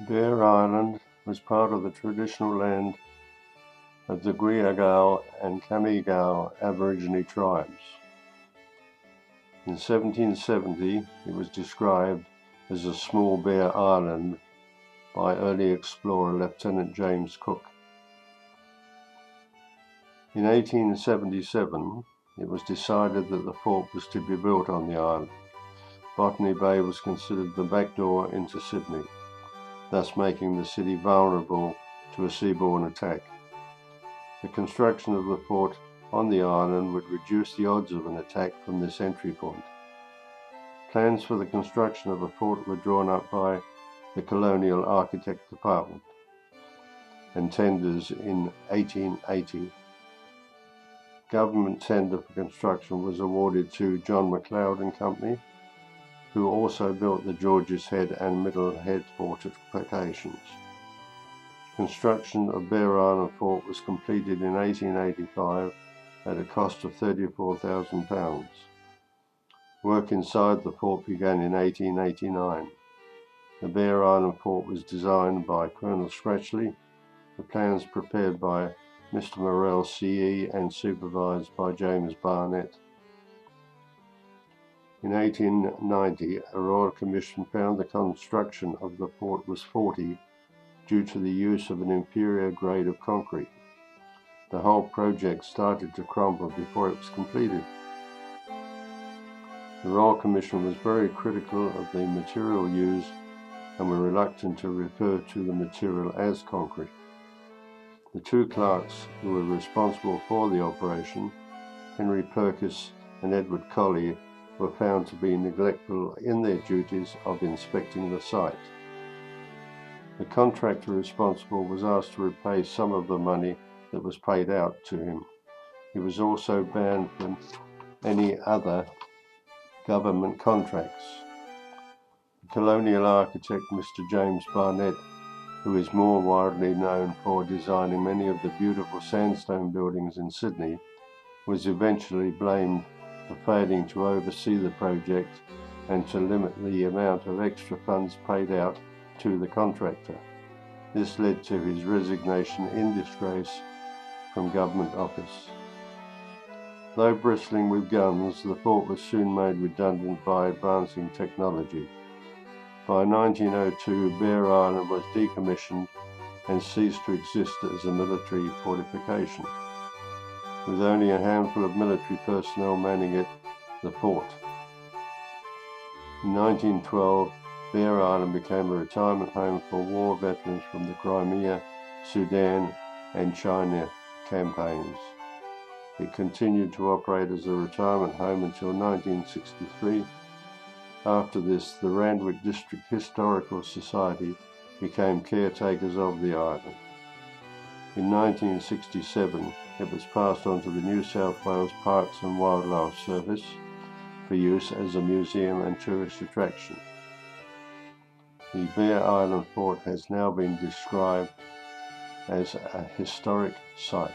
Bear Island was part of the traditional land of the Griagal and Kamigal Aborigine tribes. In 1770, it was described as a small bare island by early explorer Lieutenant James Cook. In 1877, it was decided that the fort was to be built on the island. Botany Bay was considered the back door into Sydney, thus making the city vulnerable to a seaborne attack. The construction of the fort on the island would reduce the odds of an attack from this entry point. Plans for the construction of a fort were drawn up by the Colonial Architect Department, and tenders in 1880. Government tender for construction was awarded to John McLeod and Company, who also built the Georges Head and Middle Head fortifications. Construction of Bear Island Fort was completed in 1885 at a cost of £34,000. Work inside the fort began in 1889. The Bear Island Fort was designed by Colonel Scratchley, the plans prepared by Mr. Morrell CE and supervised by James Barnett. In 1890, a Royal Commission found the construction of the fort was faulty due to the use of an inferior grade of concrete. The whole project started to crumble before it was completed. The Royal Commission was very critical of the material used and were reluctant to refer to the material as concrete. The two clerks who were responsible for the operation, Henry Perkis and Edward Colley, were found to be neglectful in their duties of inspecting the site. The contractor responsible was asked to repay some of the money that was paid out to him. He was also banned from any other government contracts. The colonial architect Mr. James Barnett, who is more widely known for designing many of the beautiful sandstone buildings in Sydney, was eventually blamed for failing to oversee the project and to limit the amount of extra funds paid out to the contractor. This led to his resignation in disgrace from government office. Though bristling with guns, the fort was soon made redundant by advancing technology. By 1902, Bear Island was decommissioned and ceased to exist as a military fortification, with only a handful of military personnel manning it, the fort. In 1912, Bear Island became a retirement home for war veterans from the Crimea, Sudan, and China campaigns. It continued to operate as a retirement home until 1963. After this, the Randwick District Historical Society became caretakers of the island. In 1967, it was passed on to the New South Wales Parks and Wildlife Service for use as a museum and tourist attraction. The Bear Island Fort has now been described as a historic site.